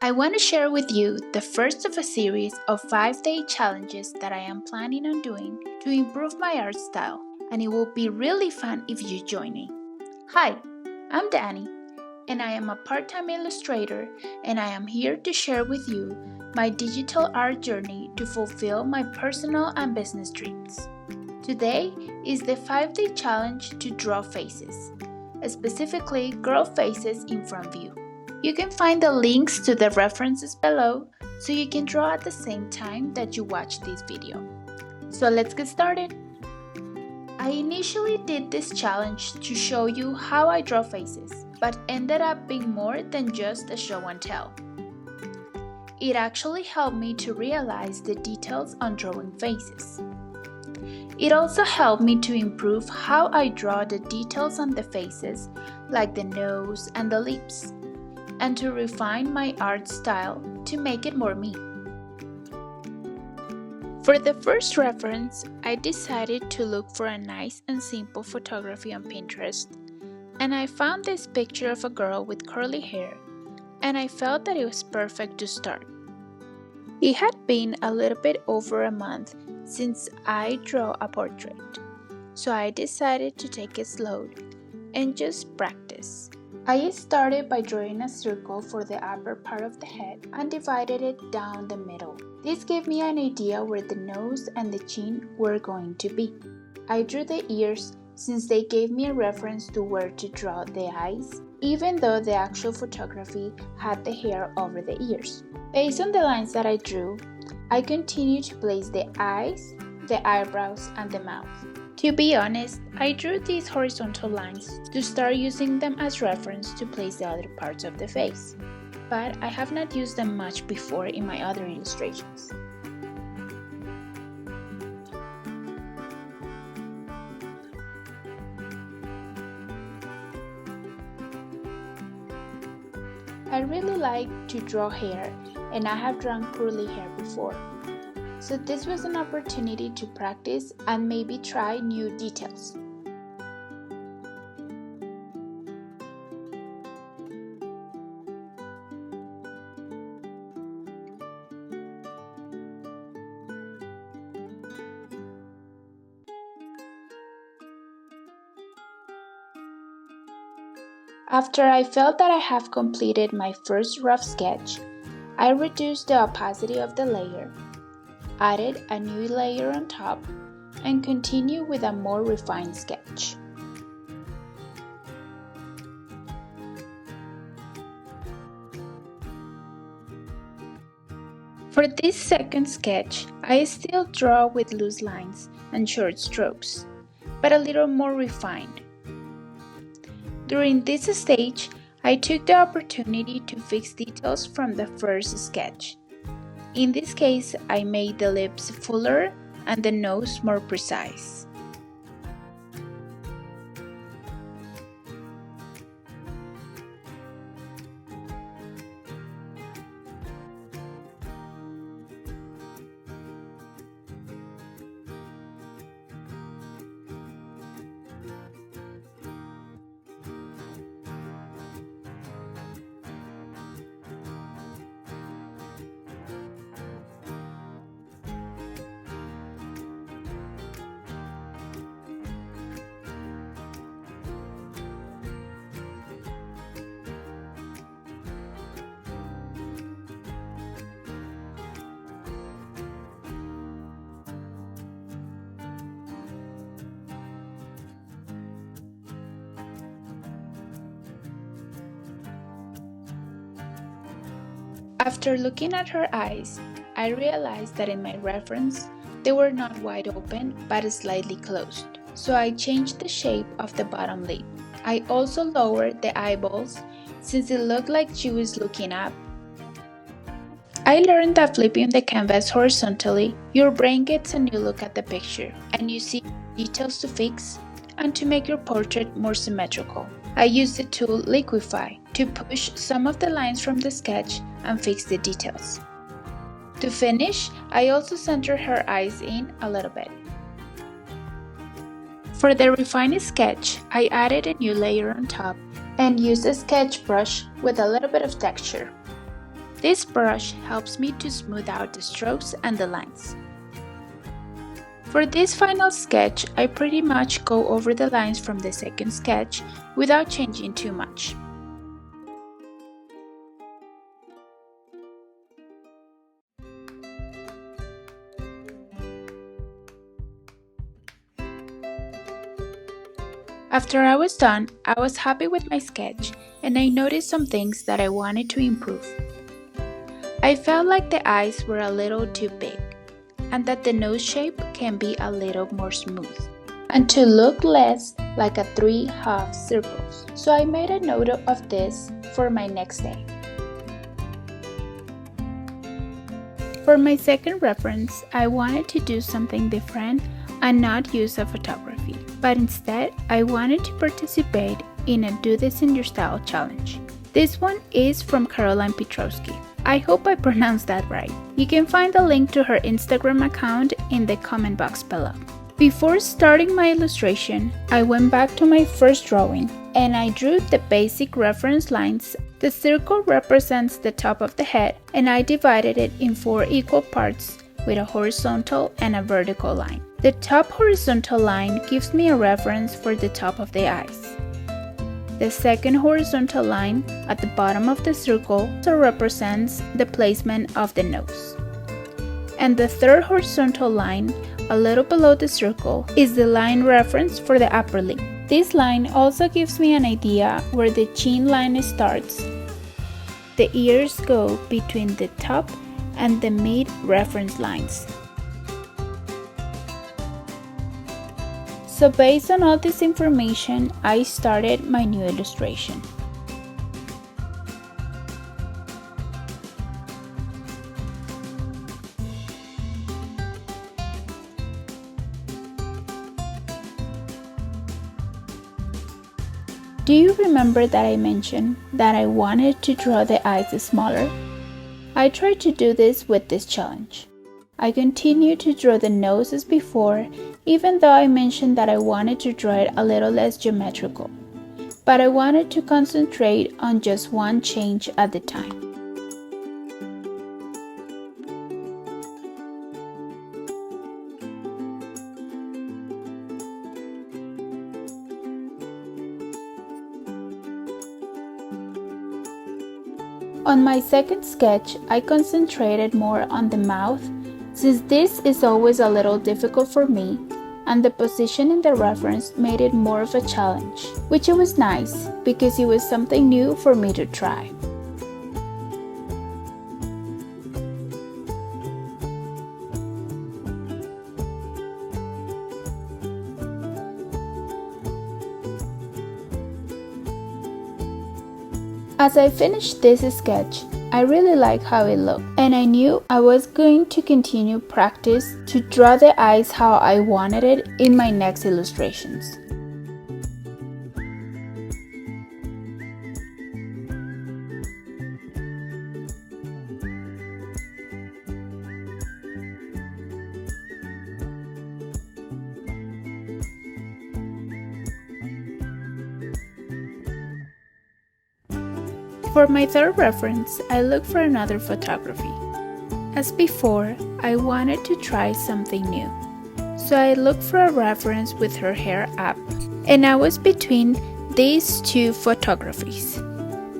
I want to share with you the first of a series of 5-day challenges that I am planning on doing to improve my art style, and it will be really fun if you join me. Hi, I'm Danny, and I am a part-time illustrator, and I am here to share with you my digital art journey to fulfill my personal and business dreams. Today is the 5-day challenge to draw faces, specifically girl faces in front view. You can find the links to the references below so you can draw at the same time that you watch this video. So let's get started. I initially did this challenge to show you how I draw faces, but ended up being more than just a show and tell. It actually helped me to realize the details on drawing faces. It also helped me to improve how I draw the details on the faces, like the nose and the lips, and to refine my art style to make it more me. For the first reference, I decided to look for a nice and simple photography on Pinterest, and I found this picture of a girl with curly hair, and I felt that it was perfect to start. It had been a little bit over a month since I drew a portrait, so I decided to take it slow and just practice. I started by drawing a circle for the upper part of the head and divided it down the middle. This gave me an idea where the nose and the chin were going to be. I drew the ears since they gave me a reference to where to draw the eyes, even though the actual photography had the hair over the ears. Based on the lines that I drew, I continued to place the eyes, the eyebrows, and the mouth. To be honest, I drew these horizontal lines to start using them as reference to place the other parts of the face, but I have not used them much before in my other illustrations. I really like to draw hair, and I have drawn curly hair before. So this was an opportunity to practice and maybe try new details. After I felt that I have completed my first rough sketch, I reduced the opacity of the layer, added a new layer on top, and continue with a more refined sketch. For this second sketch, I still draw with loose lines and short strokes, but a little more refined. During this stage, I took the opportunity to fix details from the first sketch. In this case, I made the lips fuller and the nose more precise. After looking at her eyes, I realized that in my reference, they were not wide open but slightly closed. So I changed the shape of the bottom lid. I also lowered the eyeballs since it looked like she was looking up. I learned that flipping the canvas horizontally, your brain gets a new look at the picture and you see details to fix and to make your portrait more symmetrical. I used the tool Liquify to push some of the lines from the sketch and fix the details. To finish, I also centered her eyes in a little bit. For the refined sketch, I added a new layer on top and used a sketch brush with a little bit of texture. This brush helps me to smooth out the strokes and the lines. For this final sketch, I pretty much go over the lines from the second sketch without changing too much. After I was done, I was happy with my sketch and I noticed some things that I wanted to improve. I felt like the eyes were a little too big and that the nose shape can be a little more smooth and to look less like a 3 half circles. So I made a note of this for my next day. For my second reference, I wanted to do something different and not use a photography, but instead I wanted to participate in a Do This in Your Style challenge. This one is from Caroline Piotrowski. I hope I pronounced that right. You can find the link to her Instagram account in the comment box below. Before starting my illustration, I went back to my first drawing and I drew the basic reference lines. The circle represents the top of the head and I divided it in 4 equal parts with a horizontal and a vertical line. The top horizontal line gives me a reference for the top of the eyes. The second horizontal line at the bottom of the circle also represents the placement of the nose. And the third horizontal line, a little below the circle, is the line reference for the upper lip. This line also gives me an idea where the chin line starts. The ears go between the top and the mid reference lines. So based on all this information, I started my new illustration. Do you remember that I mentioned that I wanted to draw the eyes smaller? I tried to do this with this challenge. I continued to draw the nose as before, even though I mentioned that I wanted to draw it a little less geometrical, but I wanted to concentrate on just one change at a time. On my second sketch, I concentrated more on the mouth, since this is always a little difficult for me, and the position in the reference made it more of a challenge, which it was nice because it was something new for me to try. As I finished this sketch, I really liked how it looked, and I knew I was going to continue practice to draw the eyes how I wanted it in my next illustrations. For my third reference, I looked for another photography. As before, I wanted to try something new. So I looked for a reference with her hair up, and I was between these two photographies.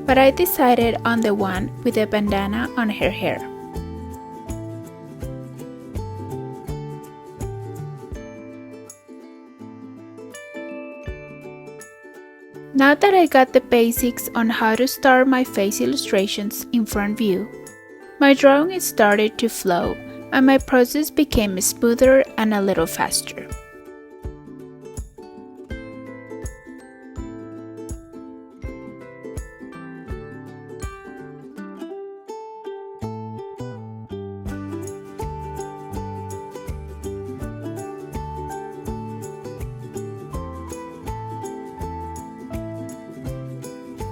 But I decided on the one with a bandana on her hair. Now that I got the basics on how to start my face illustrations in front view, my drawing started to flow and my process became smoother and a little faster.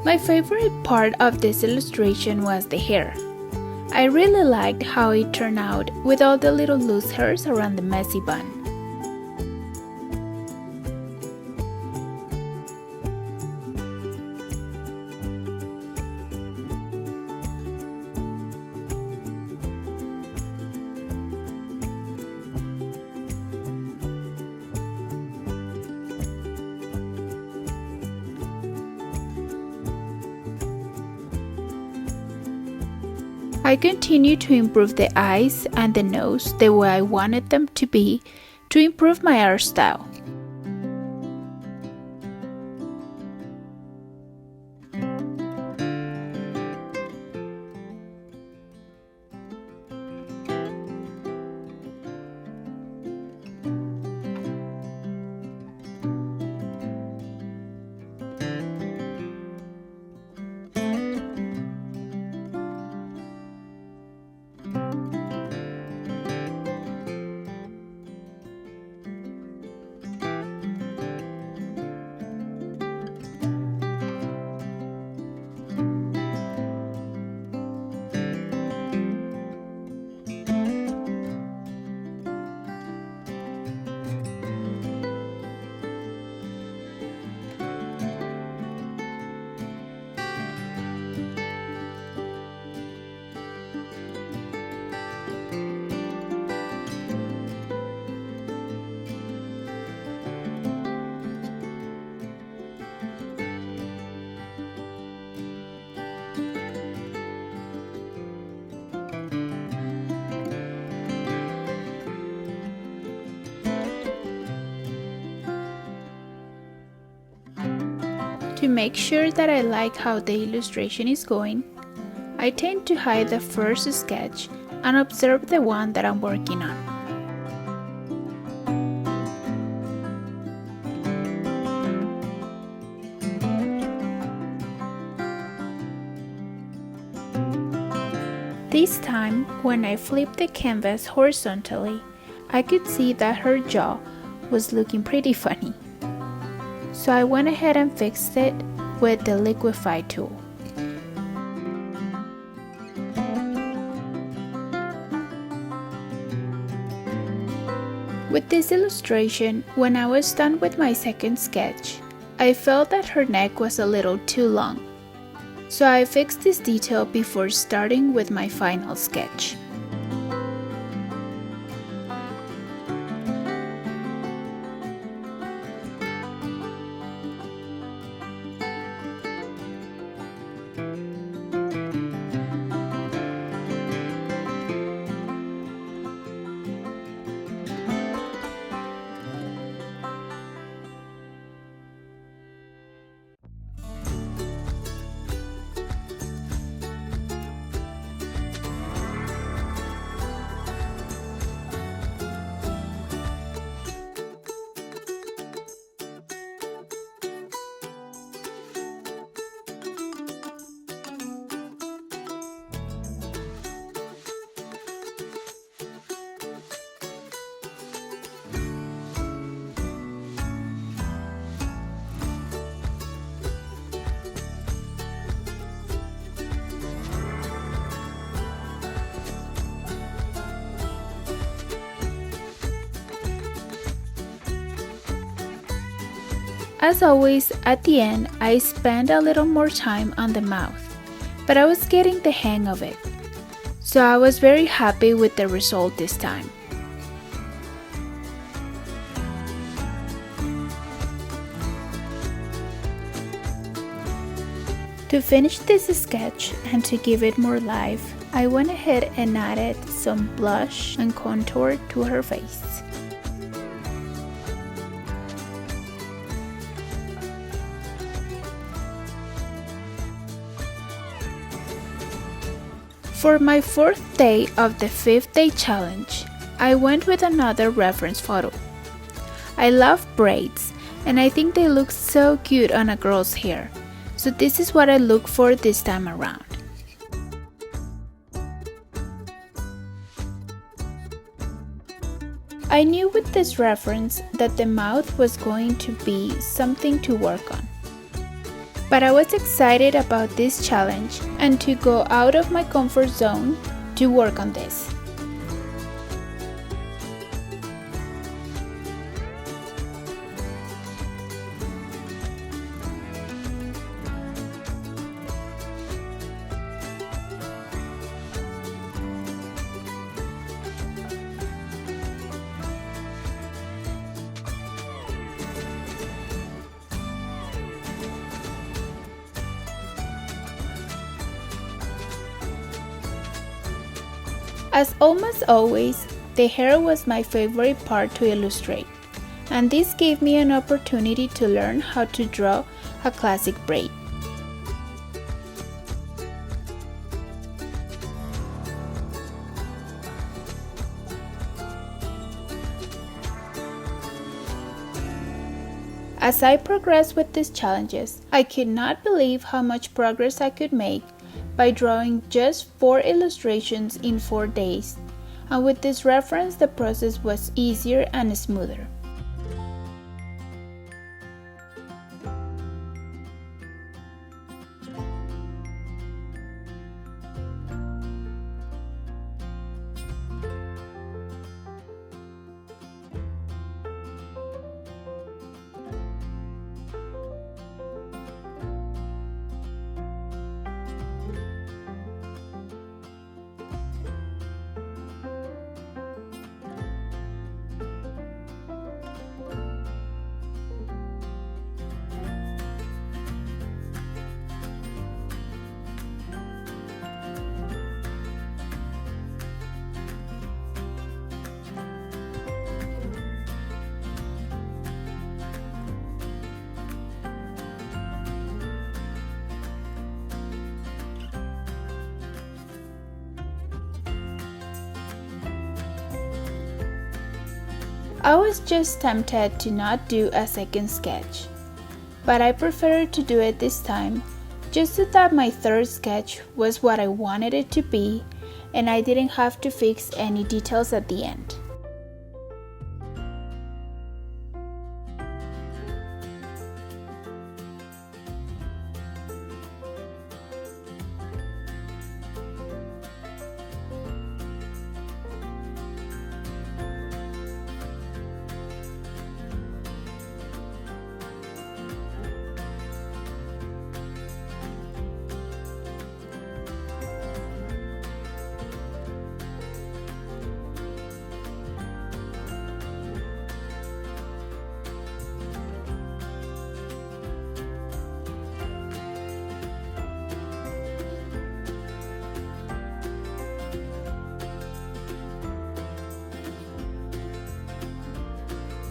My favorite part of this illustration was the hair. I really liked how it turned out with all the little loose hairs around the messy bun. I continued to improve the eyes and the nose the way I wanted them to be to improve my art style. To make sure that I like how the illustration is going, I tend to hide the first sketch and observe the one that I'm working on. This time, when I flipped the canvas horizontally, I could see that her jaw was looking pretty funny. So I went ahead and fixed it with the liquify tool. With this illustration, when I was done with my second sketch, I felt that her neck was a little too long. So I fixed this detail before starting with my final sketch. As always, at the end, I spent a little more time on the mouth, but I was getting the hang of it, so I was very happy with the result this time. To finish this sketch and to give it more life, I went ahead and added some blush and contour to her face. For my fourth day of the 5-day challenge, I went with another reference photo. I love braids, and I think they look so cute on a girl's hair, so this is what I look for this time around. I knew with this reference that the mouth was going to be something to work on. But I was excited about this challenge and to go out of my comfort zone to work on this. As almost always, the hair was my favorite part to illustrate, and this gave me an opportunity to learn how to draw a classic braid. As I progressed with these challenges, I could not believe how much progress I could make by drawing just 4 illustrations in 4 days, and with this reference the process was easier and smoother. I was just tempted to not do a second sketch, but I preferred to do it this time just so that my third sketch was what I wanted it to be and I didn't have to fix any details at the end.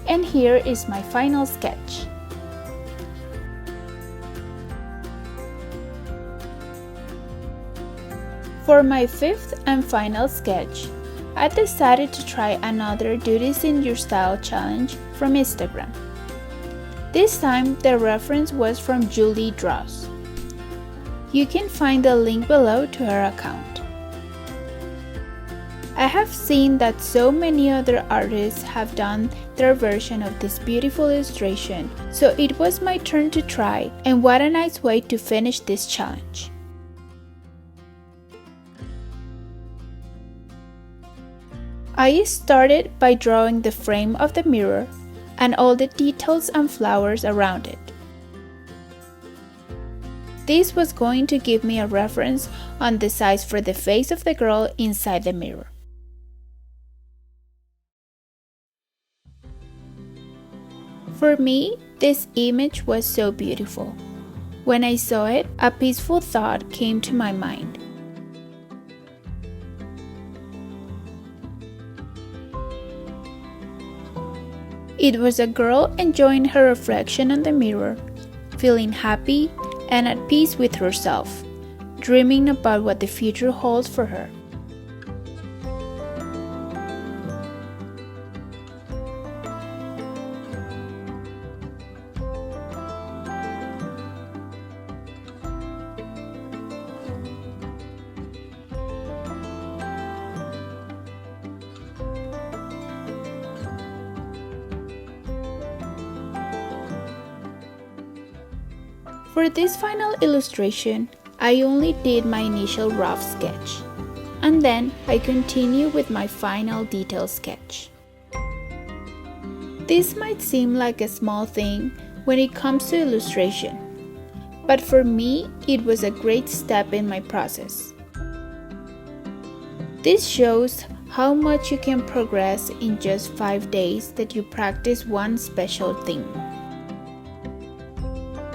And here is my final sketch. For my fifth and final sketch, I decided to try another Do This in Your Style challenge from Instagram. This time the reference was from Julie Draws. You can find the link below to her account. I have seen that so many other artists have done their version of this beautiful illustration, so it was my turn to try, and what a nice way to finish this challenge. I started by drawing the frame of the mirror and all the details and flowers around it. This was going to give me a reference on the size for the face of the girl inside the mirror. For me, this image was so beautiful. When I saw it, a peaceful thought came to my mind. It was a girl enjoying her reflection in the mirror, feeling happy and at peace with herself, dreaming about what the future holds for her. For this final illustration, I only did my initial rough sketch, and then I continue with my final detail sketch. This might seem like a small thing when it comes to illustration, but for me, it was a great step in my process. This shows how much you can progress in just 5 days that you practice one special thing.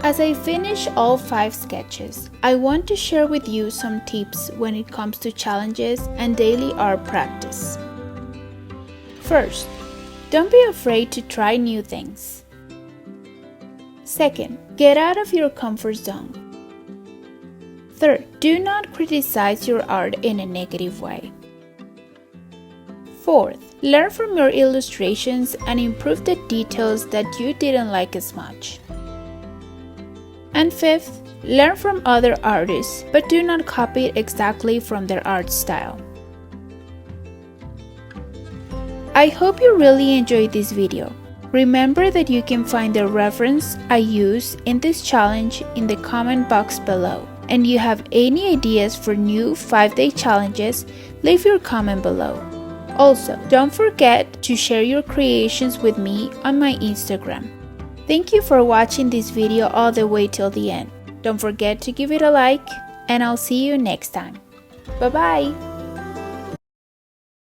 As I finish all 5 sketches, I want to share with you some tips when it comes to challenges and daily art practice. First, don't be afraid to try new things. Second, get out of your comfort zone. Third, do not criticize your art in a negative way. Fourth, learn from your illustrations and improve the details that you didn't like as much. And fifth, learn from other artists, but do not copy it exactly from their art style. I hope you really enjoyed this video. Remember that you can find the reference I use in this challenge in the comment box below. And you have any ideas for new 5-day challenges, leave your comment below. Also, don't forget to share your creations with me on my Instagram. Thank you for watching this video all the way till the end. Don't forget to give it a like, and I'll see you next time. Bye bye!